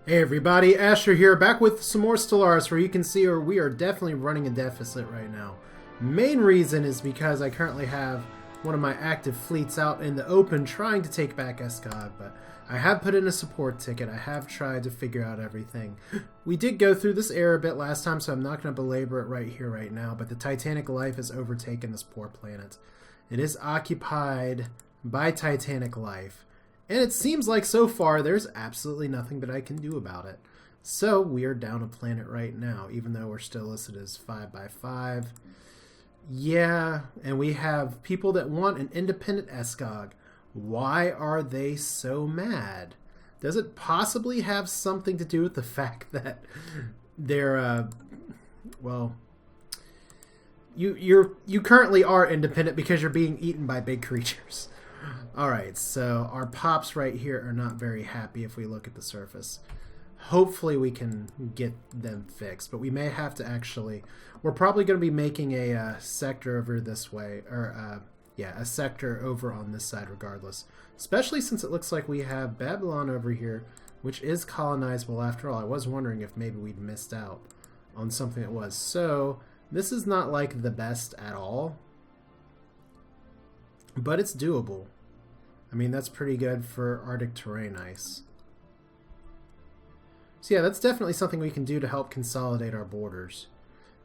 Hey everybody, Asher here, back with some more Stellaris, where you can see we are definitely running a deficit right now. Main reason is because I currently have one of my active fleets out in the open trying to take back Escog, but I have put in a support ticket. I have tried to figure out everything. We did go through this error a bit last time, so I'm not going to belabor it right here, right now, but the Titanic life has overtaken this poor planet. It is occupied by Titanic life. And it seems like so far there's absolutely nothing that I can do about it. So we are down a planet right now, even though we're still listed as 5x5. Yeah, and we have people that want an independent Escog. Why are they so mad? Does it possibly have something to do with the fact that they're, well, you currently are independent because you're being eaten by big creatures. Alright, so our pops right here are not very happy if we look at the surface. Hopefully we can get them fixed, but we may have to actually... We're probably going to be making a sector over this way, or a sector over on this side regardless. Especially since it looks like we have Babylon over here, which is colonizable after all. I was wondering if maybe we'd missed out on something that was. So, this is not like the best at all, but it's doable. I mean, that's pretty good for Arctic terrain ice. So yeah, that's definitely something we can do to help consolidate our borders,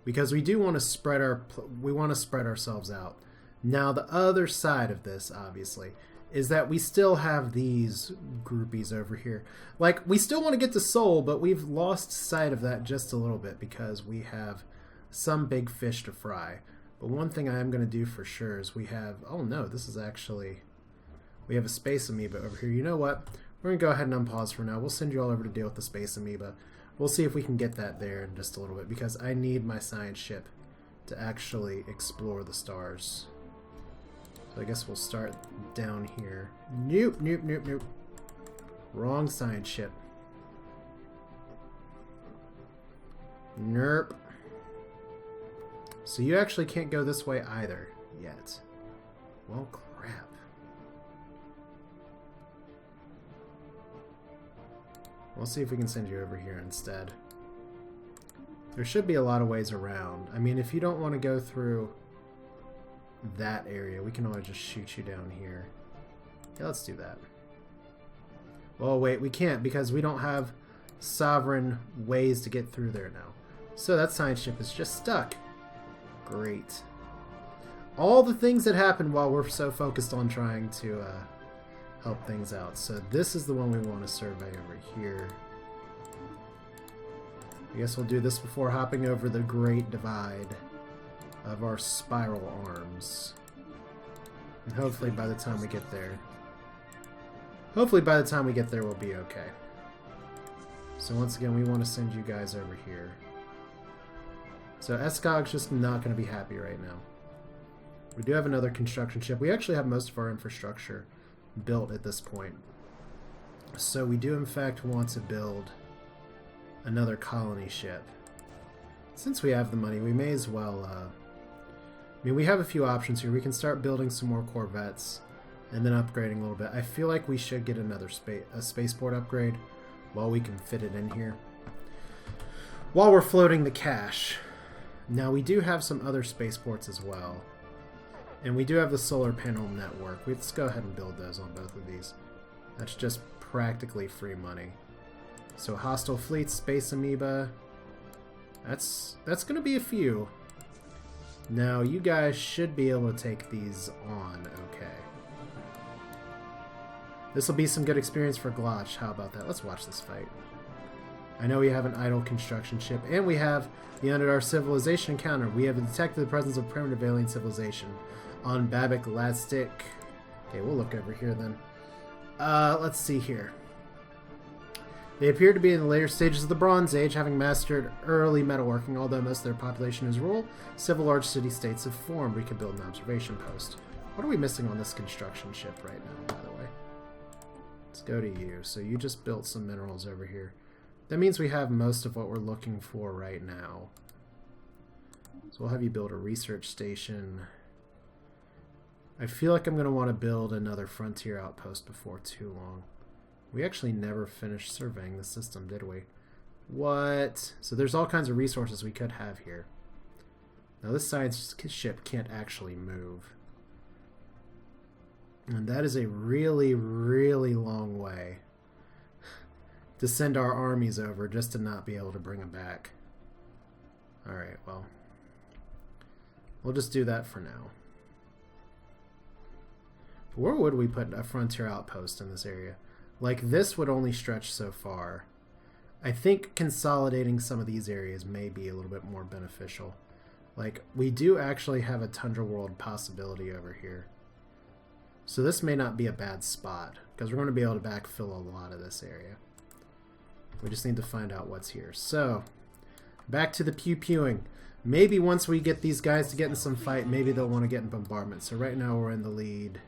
because we do want to spread ourselves out. Now, the other side of this, obviously, is that we still have these groupies over here. Like, we still want to get to Seoul, but we've lost sight of that just a little bit because we have some big fish to fry. But one thing I am going to do for sure is we have... Oh no, this is actually... We have a space amoeba over here. You know what? We're going to go ahead and unpause for now. We'll send you all over to deal with the space amoeba. We'll see if we can get that there in just a little bit, because I need my science ship to actually explore the stars. So I guess we'll start down here. Nope, nope, nope, nope. Wrong science ship. Nerp. So you actually can't go this way either yet. Well, crap. We'll see if we can send you over here instead. There should be a lot of ways around. I mean, if you don't want to go through that area, we can always just shoot you down here. Yeah, let's do that. Well, wait, we can't because we don't have sovereign ways to get through there now. So that science ship is just stuck. Great. All the things that happen while we're so focused on trying to help things out. So this is the one we want to survey over here. I guess we'll do this before hopping over the Great Divide of our spiral arms. And hopefully by the time we get there... we'll be okay. So once again, we want to send you guys over here. So Escog's just not going to be happy right now. We do have another construction ship. We actually have most of our infrastructure built at this point. So we do in fact want to build another colony ship. Since we have the money, we may as well... I mean, we have a few options here. We can start building some more corvettes and then upgrading a little bit. I feel like we should get another spaceport upgrade while we can fit it in here, while we're floating the cash. Now, we do have some other spaceports as well. And we do have the solar panel network. Let's go ahead and build those on both of these. That's just practically free money. So hostile fleets, space amoeba. That's going to be a few. Now you guys should be able to take these on okay. This will be some good experience for Glotch. How about that? Let's watch this fight. I know we have an idle construction ship, and we have the Under Our Civilization encounter. We have detected the presence of primitive alien civilization on Babik Ladstick. Okay, we'll look over here then. Let's see here. They appear to be in the later stages of the Bronze Age, having mastered early metalworking. Although most of their population is rural, several large city-states have formed. We could build an observation post. What are we missing on this construction ship right now, by the way? Let's go to you. So you just built some minerals over here. That means we have most of what we're looking for right now. So we'll have you build a research station. I feel like I'm going to want to build another frontier outpost before too long. We actually never finished surveying the system, did we? What? So there's all kinds of resources we could have here. Now this science ship can't actually move. And that is a really, really long way to send our armies over just to not be able to bring them back. Alright, well. We'll just do that for now. But where would we put a frontier outpost in this area? Like, this would only stretch so far. I think consolidating some of these areas may be a little bit more beneficial. Like, we do actually have a Tundra World possibility over here. So this may not be a bad spot, because we're going to be able to backfill a lot of this area. We just need to find out what's here. So, back to the pew-pewing. Maybe once we get these guys to get in some fight, maybe they'll want to get in bombardment. So right now we're in the lead.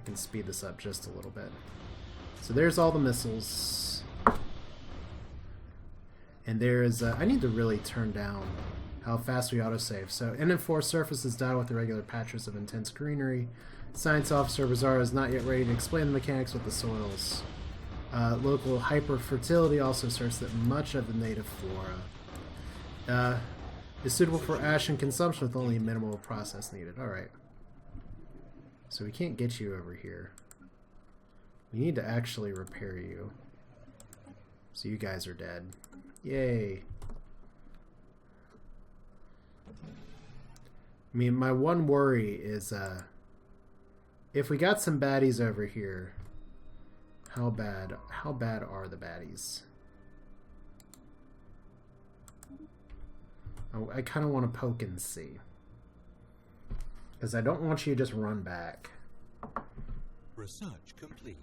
I can speed this up just a little bit. So there's all the missiles. And there's... I need to really turn down how fast we autosave. So NN4 surfaces die with irregular patches of intense greenery. Science Officer Bizarro is not yet ready to explain the mechanics with the soils. Local hyperfertility also asserts that much of the native flora is suitable for ashen consumption with only minimal process needed. Alright. So we can't get you over here. We need to actually repair you. So you guys are dead. Yay. I mean, my one worry is if we got some baddies over here, how bad are the baddies? Oh, I kind of want to poke and see. Because I don't want you to just run back. Research complete.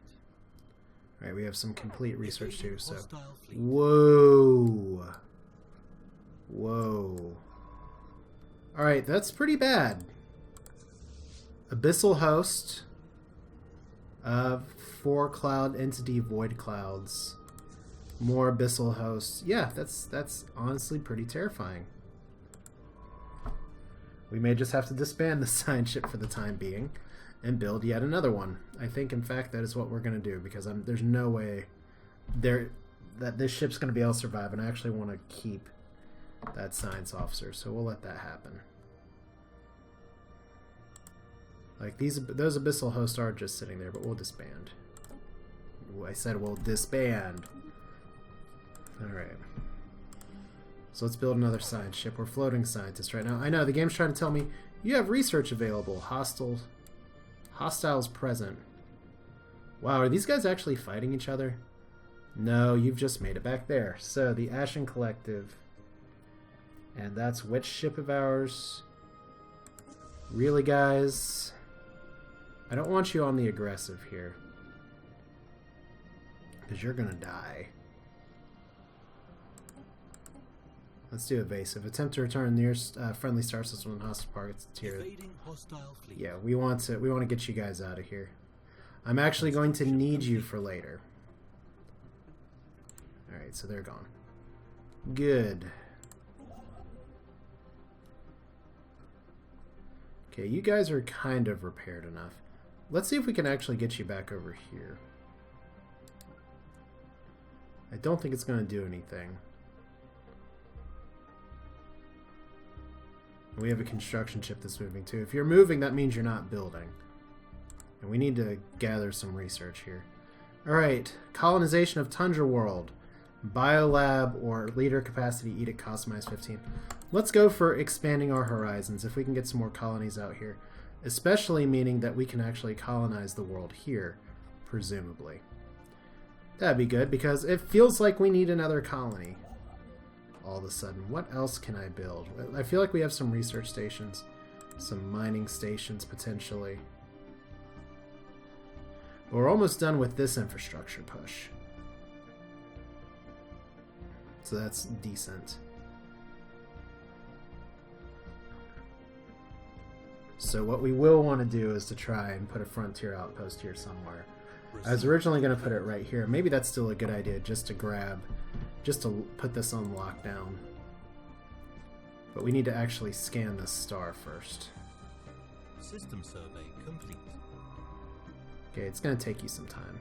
Alright, we have some complete research too, so... Whoa! Whoa. Alright, that's pretty bad. Abyssal host. 4 cloud entity void clouds. More abyssal hosts. Yeah, that's honestly pretty terrifying. We may just have to disband the science ship for the time being and build yet another one. I think, in fact, that is what we're going to do, because there's no way that this ship's going to be able to survive, and I actually want to keep that science officer, so we'll let that happen. Like, those abyssal hosts are just sitting there, but we'll disband. I said we'll disband. Alright. So let's build another science ship. We're floating scientists right now. I know, the game's trying to tell me, you have research available. Hostiles present. Wow, are these guys actually fighting each other? No, you've just made it back there. So, the Ashen Collective. And that's which ship of ours? Really, guys? I don't want you on the aggressive here. Because you're gonna die. Let's do evasive. Attempt to return nearest friendly star system and hostile targets tier. Yeah, we want to get you guys out of here. I'm actually going to need you for later. Alright, so they're gone. Good. Okay, you guys are kind of repaired enough. Let's see if we can actually get you back over here. I don't think it's going to do anything. We have a construction ship that's moving too. If you're moving, that means you're not building. And we need to gather some research here. Alright, colonization of Tundra World. Biolab or leader capacity edict cost -15. Let's go for expanding our horizons if we can get some more colonies out here. Especially meaning that we can actually colonize the world here, presumably. That'd be good because it feels like we need another colony. All of a sudden. What else can I build? I feel like we have some research stations. Some mining stations, potentially. But we're almost done with this infrastructure push. So that's decent. So what we will want to do is to try and put a frontier outpost here somewhere. I was originally going to put it right here. Maybe that's still a good idea just to put this on lockdown. But we need to actually scan this star first. System survey complete. Okay, it's going to take you some time.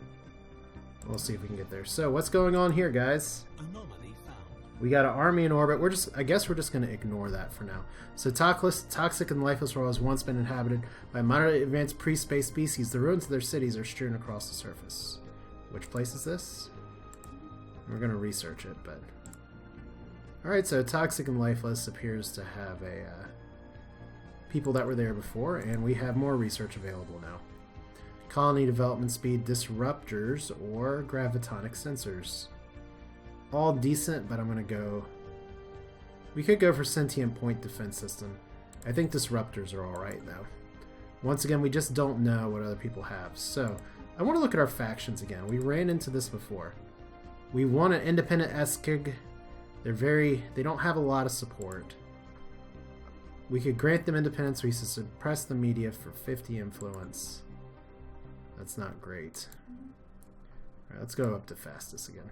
We'll see if we can get there. So, what's going on here, guys? Anomaly found. We got an army in orbit. I guess we're just going to ignore that for now. So, toxic and lifeless world has once been inhabited by moderately advanced pre-space species. The ruins of their cities are strewn across the surface. Which place is this? We're going to research it, but... Alright, so toxic and lifeless appears to have people that were there before, and we have more research available now. Colony development speed, disruptors, or gravitonic sensors. All decent, but I'm going to go... We could go for sentient point defense system. I think disruptors are alright, though. Once again, we just don't know what other people have. So, I want to look at our factions again. We ran into this before. We want an independent Eskig. They don't have a lot of support. We could grant them independence. We should suppress the media for 50 influence. That's not great. Alright, let's go up to fastest again.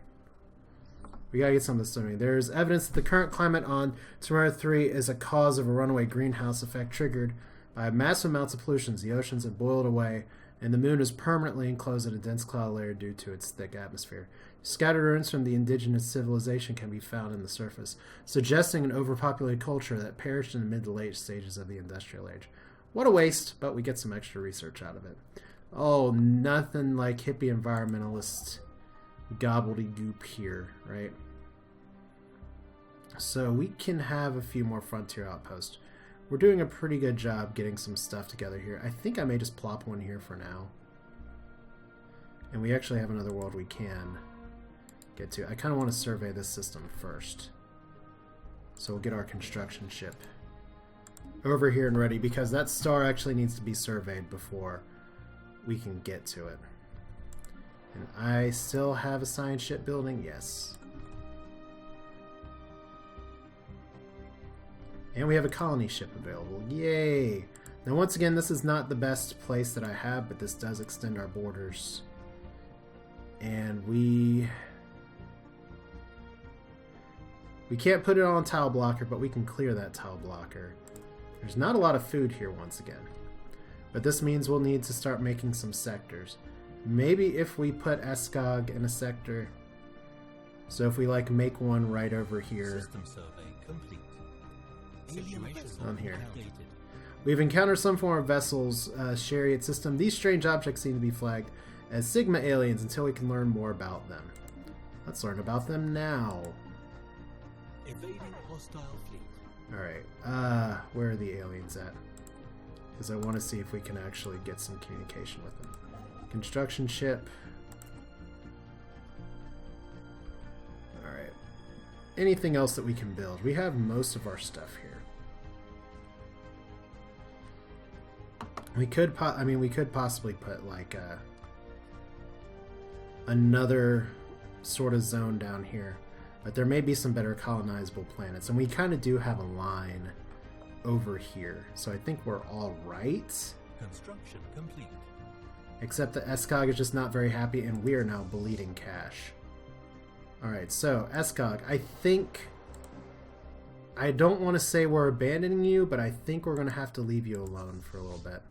We gotta get some of this swimming. There's evidence that the current climate on Tamara 3 is a cause of a runaway greenhouse effect triggered by massive amounts of pollution. The oceans have boiled away, and the moon is permanently enclosed in a dense cloud layer due to its thick atmosphere. Scattered ruins from the indigenous civilization can be found in the surface, suggesting an overpopulated culture that perished in the mid to late stages of the industrial age. What a waste, but we get some extra research out of it. Oh, nothing like hippie environmentalist gobbledygook here, right? So we can have a few more frontier outposts. We're doing a pretty good job getting some stuff together here. I think I may just plop one here for now. And we actually have another world we can get to. I kind of want to survey this system first. So we'll get our construction ship over here and ready, because that star actually needs to be surveyed before we can get to it. And I still have a science ship building? Yes. And we have a colony ship available. Yay! Now once again, this is not the best place that I have, but this does extend our borders. And we can't put it on tile blocker, but we can clear that tile blocker. There's not a lot of food here once again. But this means we'll need to start making some sectors. Maybe if we put Eskog in a sector. So if we like make one right over here. System survey complete. On here. We've encountered some form of vessels, chariot system. These strange objects seem to be flagged as Sigma aliens until we can learn more about them. Let's learn about them now. Evading hostile fleet. Alright, where are the aliens at? Because I want to see if we can actually get some communication with them. Construction ship. Alright. Anything else that we can build? We have most of our stuff here. We could possibly put like another sort of zone down here, but there may be some better colonizable planets, and we kind of do have a line over here, so I think we're all right. Construction complete. Except that Eskog is just not very happy, and we are now bleeding cash. Alright, so Eskog, I don't want to say we're abandoning you, but I think we're going to have to leave you alone for a little bit.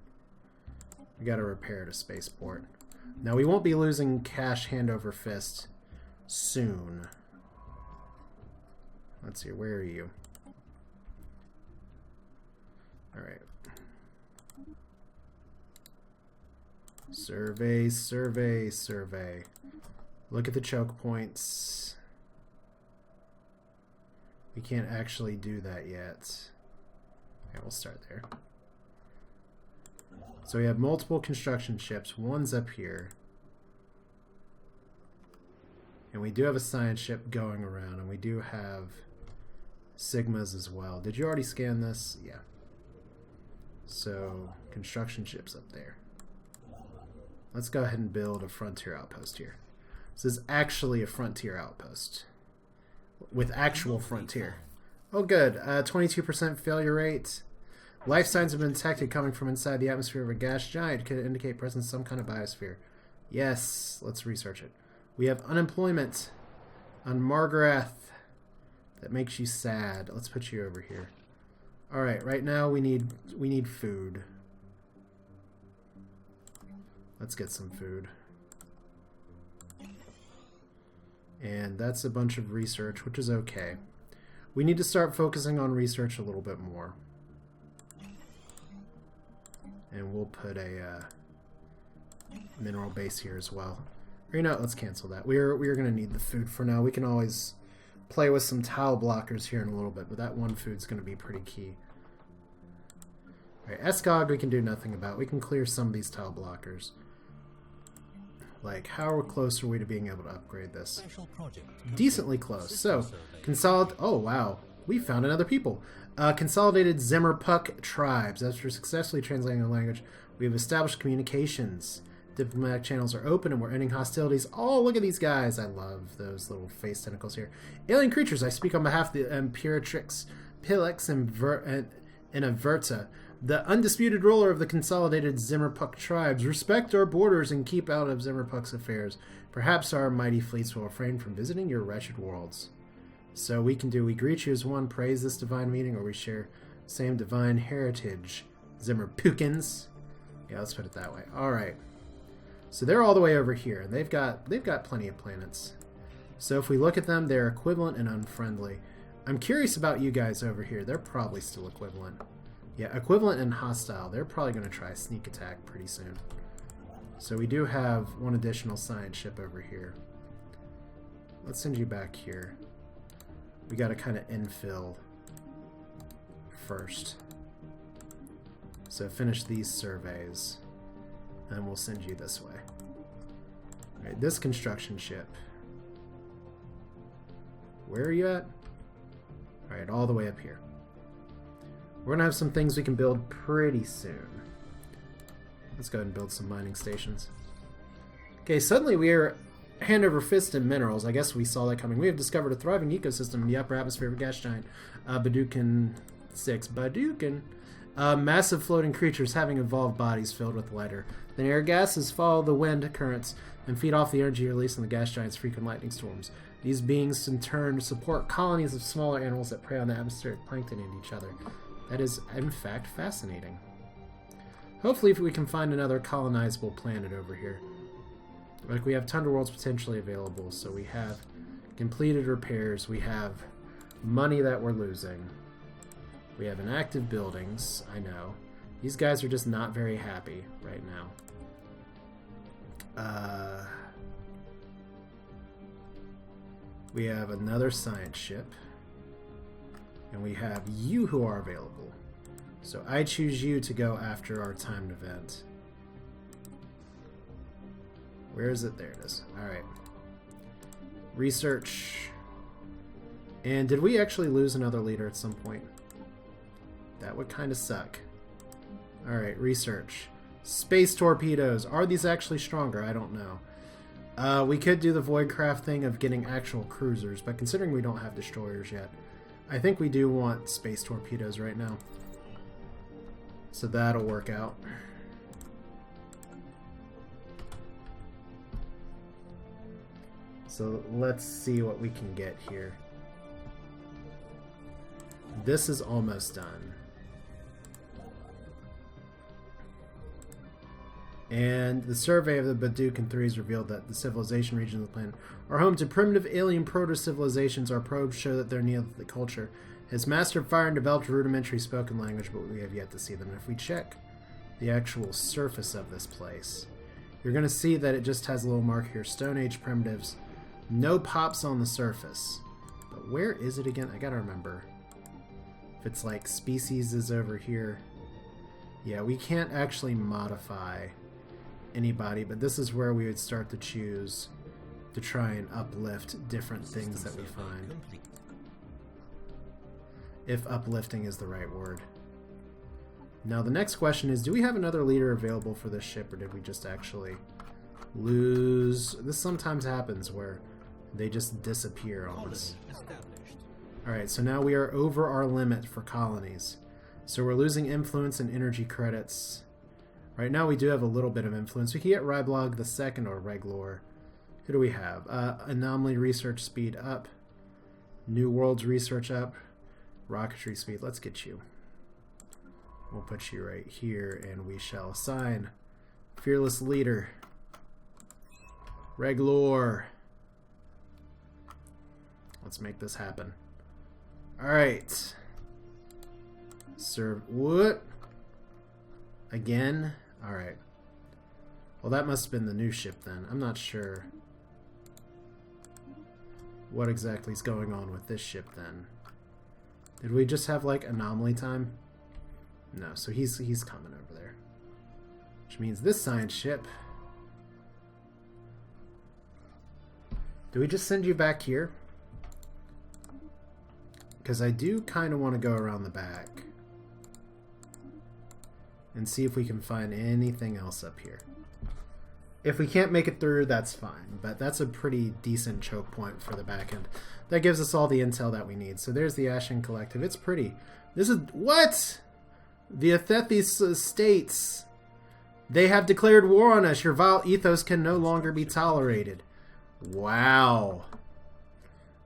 We got to repair to spaceport. Now, we won't be losing cash hand over fist soon. Let's see, where are you? Alright. Survey, survey, survey. Look at the choke points. We can't actually do that yet. Okay, we'll start there. So we have multiple construction ships. One's up here. And we do have a science ship going around, and we do have Sigmas as well. Did you already scan this? Yeah. So, construction ships up there. Let's go ahead and build a frontier outpost here. This is actually a frontier outpost. With actual frontier. Oh good, 22% failure rate. Life signs have been detected coming from inside the atmosphere of a gas giant. Could indicate presence of some kind of biosphere. Yes, let's research it. We have unemployment on Margarath. That makes you sad. Let's put you over here. Alright, right now we need food. Let's get some food. And that's a bunch of research, which is okay. We need to start focusing on research a little bit more. And we'll put a mineral base here as well. Or, you know, let's cancel that. We're going to need the food for now. We can always play with some tile blockers here in a little bit, but that one food's going to be pretty key. Alright, Escog we can do nothing about. We can clear some of these tile blockers. Like, how close are we to being able to upgrade this? Decently close. So, oh wow, we found another people. Consolidated Zimmerpuck tribes. After successfully translating the language, we have established communications. Diplomatic channels are open and we're ending hostilities. Oh, look at these guys. I love those little face tentacles here. Alien creatures, I speak on behalf of the Imperatrix, Pilex, and Averta, the undisputed ruler of the consolidated Zimmerpuck tribes. Respect our borders and keep out of Zimmerpuck's affairs. Perhaps our mighty fleets will refrain from visiting your wretched worlds. So we greet you as one, praise this divine meeting, or we share same divine heritage. Zimmerpuckins. Yeah, let's put it that way. Alright. So they're all the way over here, and they've got plenty of planets. So if we look at them, they're equivalent and unfriendly. I'm curious about you guys over here. They're probably still equivalent. Yeah, equivalent and hostile. They're probably going to try a sneak attack pretty soon. So we do have one additional science ship over here. Let's send you back here. We got to kind of infill first. So finish these surveys, and we'll send you this way. Alright, this construction ship. Where are you at? Alright, all the way up here. We're going to have some things we can build pretty soon. Let's go ahead and build some mining stations. Okay, suddenly we are hand over fist in minerals. I guess we saw that coming. We have discovered a thriving ecosystem in the upper atmosphere of a gas giant. Badookin 6. Badookin. Massive floating creatures having evolved bodies filled with lighter than air gases follow the wind currents and feed off the energy released in the gas giant's frequent lightning storms. These beings in turn support colonies of smaller animals that prey on the atmospheric plankton and each other. That is, in fact, fascinating. Hopefully, if we can find another colonizable planet over here. Like, we have Tundra Worlds potentially available, so we have completed repairs, we have money that we're losing, we have inactive buildings, I know. These guys are just not very happy right now. We have another science ship. And we have you who are available. So I choose you to go after our timed event. Where is it? There it is. Alright. Research. And did we actually lose another leader at some point? That would kind of suck. Alright, research. Space torpedoes. Are these actually stronger? I don't know. We could do the Voidcraft thing of getting actual cruisers, but considering we don't have destroyers yet, I think we do want space torpedoes right now. So that'll work out. So let's see what we can get here. This is almost done. And the survey of the Badookin 3s revealed that the civilization regions of the planet are home to primitive alien proto-civilizations. Our probes show that their Neolithic culture has mastered fire and developed rudimentary spoken language, but we have yet to see them. And if we check the actual surface of this place, you're going to see that it just has a little mark here, Stone Age primitives. No pops on the surface. But where is it again? I gotta remember. If it's like species is over here. Yeah, we can't actually modify anybody, but this is where we would start to choose to try and uplift different things that we find. If uplifting is the right word. Now the next question is, do we have another leader available for this ship, or did we just actually lose? This sometimes happens where they just disappear on us. Alright, so now we are over our limit for colonies. So we're losing influence and energy credits. Right now we do have a little bit of influence. We can get Ryblog the second or Reglor. Who do we have? Anomaly research speed up. New Worlds research up. Rocketry speed. Let's get you. We'll put you right here and we shall assign Fearless Leader. Reglor. Let's make this happen. Alright. Serve what? Again? Alright. Well, that must have been the new ship then. I'm not sure what exactly is going on with this ship then. Did we just have like anomaly time? No, so he's coming over there. Which means this science ship. Do we just send you back here? Because I do kind of want to go around the back and see if we can find anything else up here. If we can't make it through, that's fine. But that's a pretty decent choke point for the back end. That gives us all the intel that we need. So there's the Ashen Collective. It's pretty. This is... What? The Athethis states, they have declared war on us. Your vile ethos can no longer be tolerated. Wow.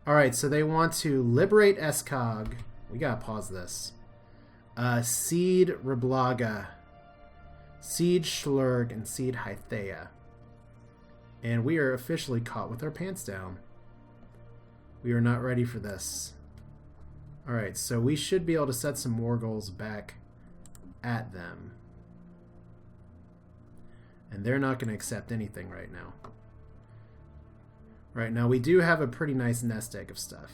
Alright, so they want to liberate Escog. We gotta pause this. Seed Reblaga, Seed Schlurg, and Seed Hythea. And we are officially caught with our pants down. We are not ready for this. Alright, so we should be able to set some war goals back at them. And they're not going to accept anything right now. Right now, we do have a pretty nice nest egg of stuff.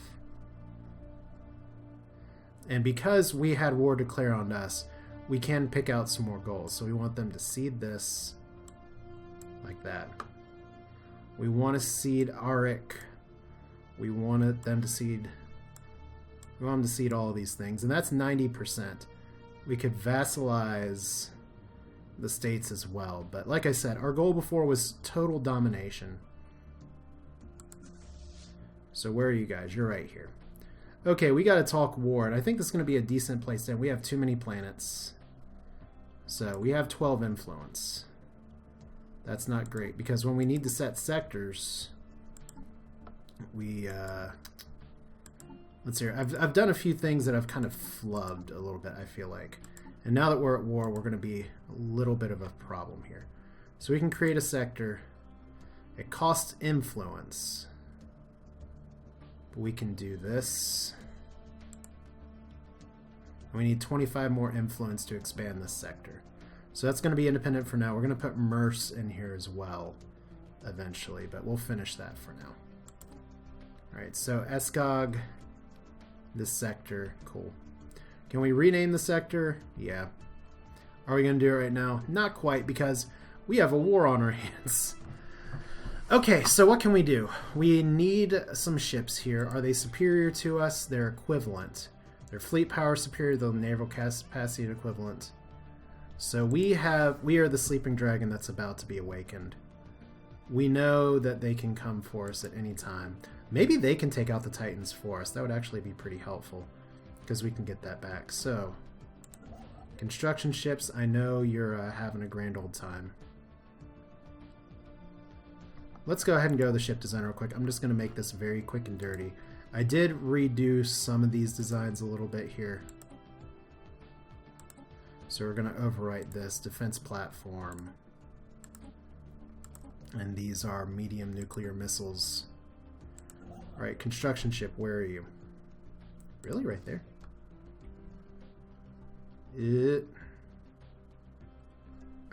And because we had war declare on us, we can pick out some more goals. So we want them to seed this like that. We want to seed Arik. We wanted them to seed... We want them to seed all of these things. And that's 90%. We could vassalize the states as well. But like I said, our goal before was total domination. So where are you guys? You're right here. Okay, we got to talk war. And I think this is going to be a decent place to end. We have too many planets. So we have 12 influence. That's not great, because when we need to set sectors, we, let's see here. I've done a few things that I've kind of flubbed a little bit, I feel like. And now that we're at war, we're going to be a little bit of a problem here. So we can create a sector. It costs influence. But we can do this. We need 25 more influence to expand this sector. So that's going to be independent for now. We're going to put Merce in here as well eventually, but we'll finish that for now. Alright, so Escog, this sector, cool. Can we rename the sector? Yeah. Are we going to do it right now? Not quite, because we have a war on our hands. Okay, so what can we do? We need some ships here. Are they superior to us? They're equivalent. Their fleet power superior, the naval capacity equivalent. So we are the sleeping dragon that's about to be awakened. We know that they can come for us at any time. Maybe they can take out the Titans for us. That would actually be pretty helpful, because we can get that back. So, construction ships, I know you're having a grand old time. Let's go ahead and go to the ship design real quick. I'm just going to make this very quick and dirty. I did redo some of these designs a little bit here. So we're going to overwrite this defense platform. And these are medium nuclear missiles. Alright, construction ship, where are you? Really? Right there?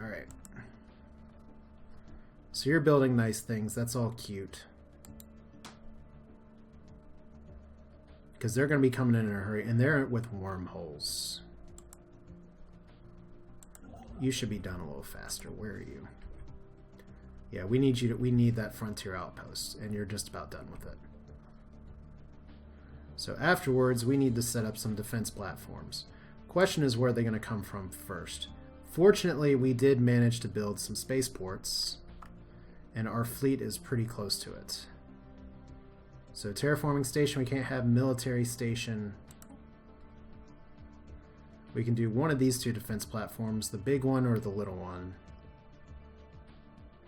Alright. So you're building nice things. That's all cute. Because they're going to be coming in a hurry. And they're with wormholes. You should be done a little faster. Where are you? Yeah, we need you to, we need that frontier outpost, and you're just about done with it. So afterwards, we need to set up some defense platforms. Question is, where are they going to come from first? Fortunately, we did manage to build some spaceports, and our fleet is pretty close to it. So terraforming station, we can't have military station. We can do one of these two defense platforms, the big one or the little one.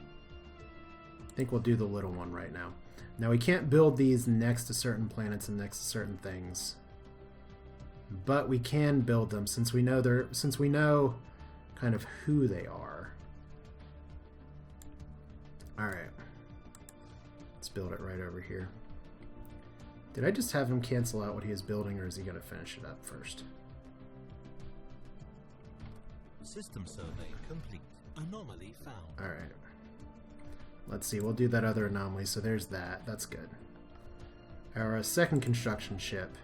I think we'll do the little one right now. Now we can't build these next to certain planets and next to certain things, but we can build them since we know kind of who they are. All right, let's build it right over here. Did I just have him cancel out what he is building, or is he going to finish it up first? System survey complete. Anomaly found. Alright. Let's see, we'll do that other anomaly, so there's that. That's good. Our second construction ship.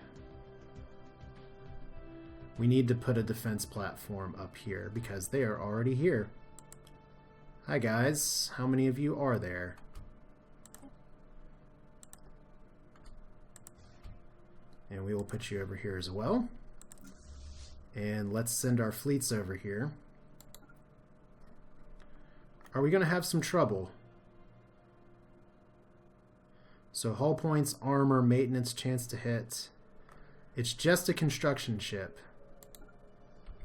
We need to put a defense platform up here, because they are already here. Hi guys, how many of you are there? And we will put you over here as well. And let's send our fleets over here. Are we going to have some trouble? So hull points, armor, maintenance, chance to hit. It's just a construction ship.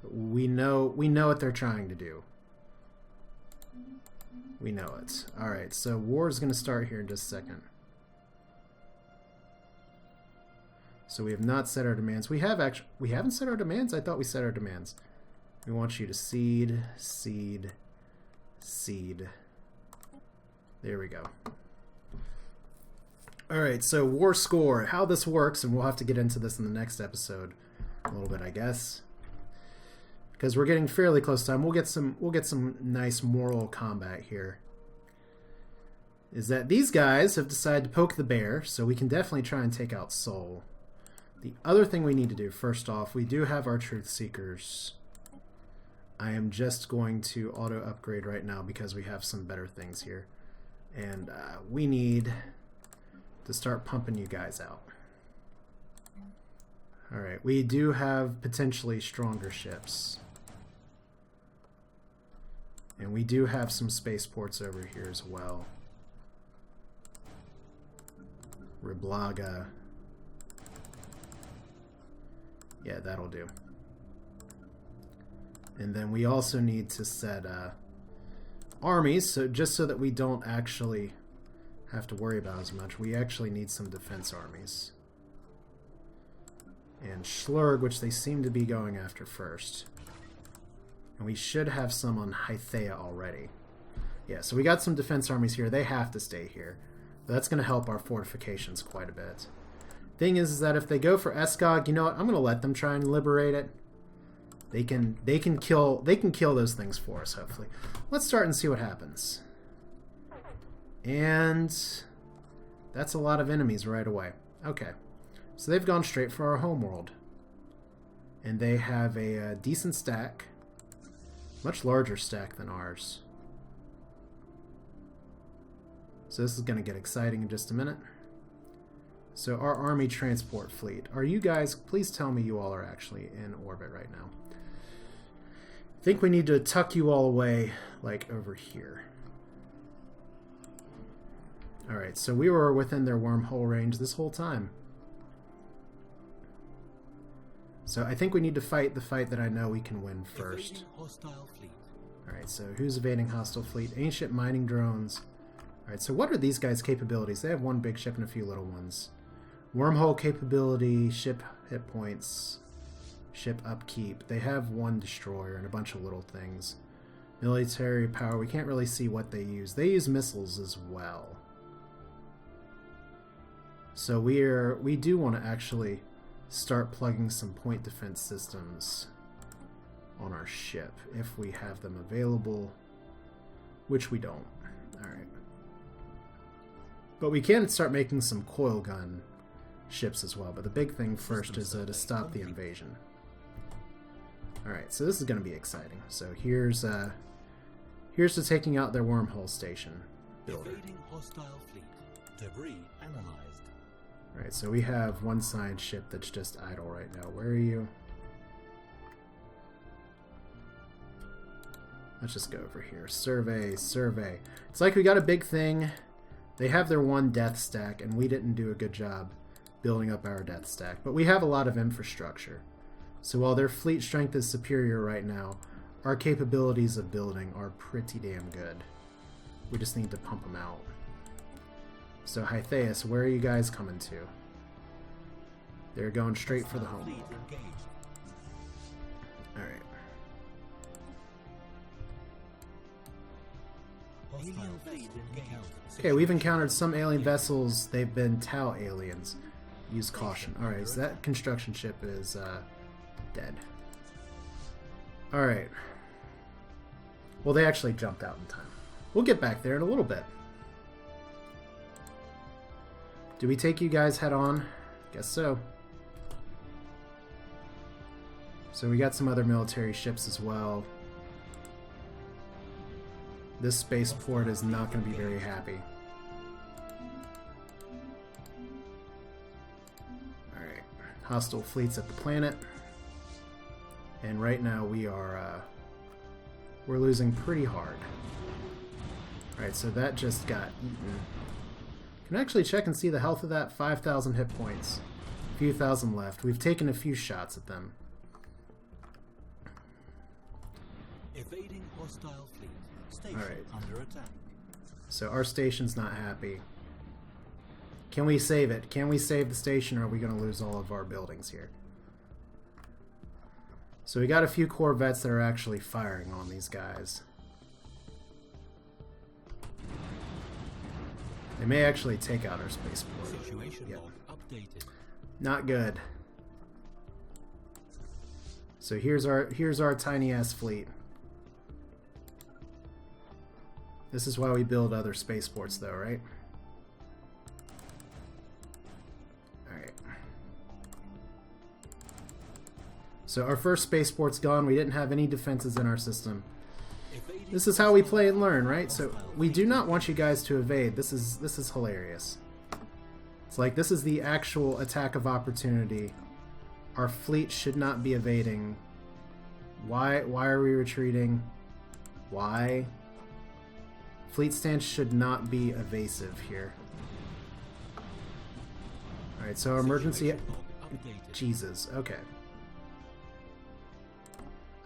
We know what they're trying to do. We know it. Alright, so war is going to start here in just a second. So we have not set our demands. We haven't set our demands? I thought we set our demands. We want you to seed, seed, seed. There we go. Alright, so war score. How this works, and we'll have to get into this in the next episode a little bit, I guess. Because we're getting fairly close to time. We'll get some nice moral combat here. Is that these guys have decided to poke the bear, so we can definitely try and take out Sol. The other thing we need to do, first off, we do have our Truth Seekers. I am just going to auto-upgrade right now because we have some better things here. And we need to start pumping you guys out. Alright, we do have potentially stronger ships. And we do have some spaceports over here as well. Riblaga. Yeah, that'll do. And then we also need to set armies, so just so that we don't actually have to worry about as much. We actually need some defense armies. And Schlurg, which they seem to be going after first. And we should have some on Hythea already. Yeah, so we got some defense armies here. They have to stay here. That's going to help our fortifications quite a bit. Thing is that if they go for Eskog, you know what? I'm going to let them try and liberate it. They can kill those things for us, hopefully. Let's start and see what happens. And that's a lot of enemies right away. Okay. So they've gone straight for our homeworld. And they have a decent stack. Much larger stack than ours. So this is going to get exciting in just a minute. So our army transport fleet. Are you guys, please tell me you all are actually in orbit right now. I think we need to tuck you all away, like over here. Alright, so we were within their wormhole range this whole time. So I think we need to fight the fight that I know we can win first. Alright, so who's evading hostile fleet? Ancient mining drones. Alright, so what are these guys' capabilities? They have one big ship and a few little ones. Wormhole capability, ship hit points, ship upkeep. They have one destroyer and a bunch of little things. Military power, we can't really see what they use. They use missiles as well. So we do want to actually start plugging some point defense systems on our ship if we have them available, which we don't. Alright. But we can start making some coil gun ships as well, but the big thing first is to stop the invasion. Alright, so this is going to be exciting. So here's to taking out their wormhole station builder. Evading hostile fleet. Debris analyzed. Alright, so we have one side ship that's just idle right now. Where are you? Let's just go over here. Survey, survey. It's like we got a big thing. They have their one death stack, and we didn't do a good job building up our death stack. But we have a lot of infrastructure. So while their fleet strength is superior right now, our capabilities of building are pretty damn good. We just need to pump them out. So Hytheus, where are you guys coming to? They're going straight for the home. Alright. Okay, we've encountered some alien vessels. They've been Tau aliens. use caution. Alright, so that construction ship is dead. Alright. Well, they actually jumped out in time. We'll get back there in a little bit. Do we take you guys head on? Guess so. So we got some other military ships as well. This spaceport is not going to be very happy. Alright. Hostile fleets at the planet. And right now we are we're losing pretty hard. Alright, so that just got eaten. Can actually check and see the health of that. 5,000 hit points. A few thousand left. We've taken a few shots at them. Evading hostile fleet. Station Alright. under attack. So our station's not happy. Can we save it? Can we save the station, or are we going to lose all of our buildings here? So we got a few corvettes that are actually firing on these guys. They may actually take out our spaceport. Situation Yep. log updated. Not good. So here's our tiny ass fleet. This is why we build other spaceports, though, right? Alright. So our first spaceport's gone. We didn't have any defenses in our system. This is how we play and learn, right? So we do not want you guys to evade. This is hilarious. It's like this is the actual attack of opportunity. Our fleet should not be evading. Why are we retreating? Why? Fleet stance should not be evasive here. Alright, so emergency... Jesus, okay.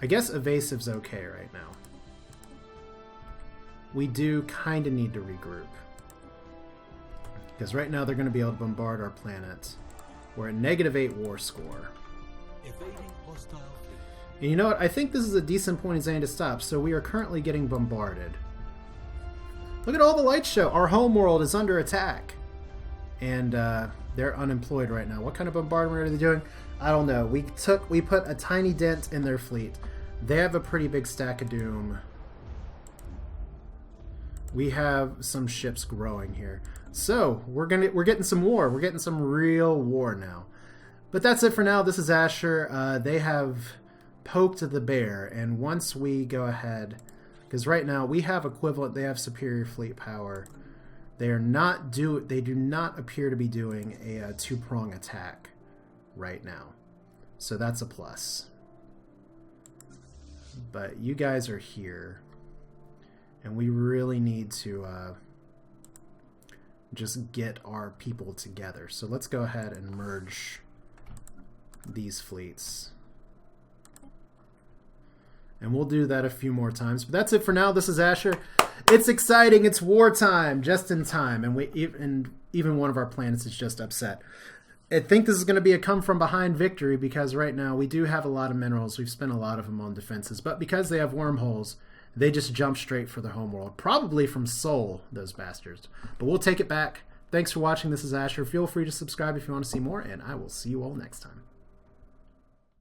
I guess evasive's okay right now. We do kind of need to regroup. Because right now they're going to be able to bombard our planet. We're at -8 war score. Evading hostile fleet. And you know what? I think this is a decent point in saying to stop. So we are currently getting bombarded. Look at all the lights show. Our homeworld is under attack. And they're unemployed right now. What kind of bombardment are they doing? I don't know. We put a tiny dent in their fleet. They have a pretty big stack of doom. We have some ships growing here. So, we're getting some war. We're getting some real war now. But that's it for now. This is Asher. They have poked the bear, and once we go ahead, because right now we have equivalent, they have superior fleet power. They do not appear to be doing a two-prong attack right now. So that's a plus. But you guys are here. And we really need to just get our people together. So let's go ahead and merge these fleets. And we'll do that a few more times. But that's it for now. This is Asher. It's exciting. It's wartime. Just in time. And even one of our planets is just upset. I think this is going to be a come-from-behind victory because right now we do have a lot of minerals. We've spent a lot of them on defenses. But because they have wormholes, they just jump straight for their homeworld. Probably from Sol, those bastards. But we'll take it back. Thanks for watching. This is Asher. Feel free to subscribe if you want to see more, and I will see you all next time.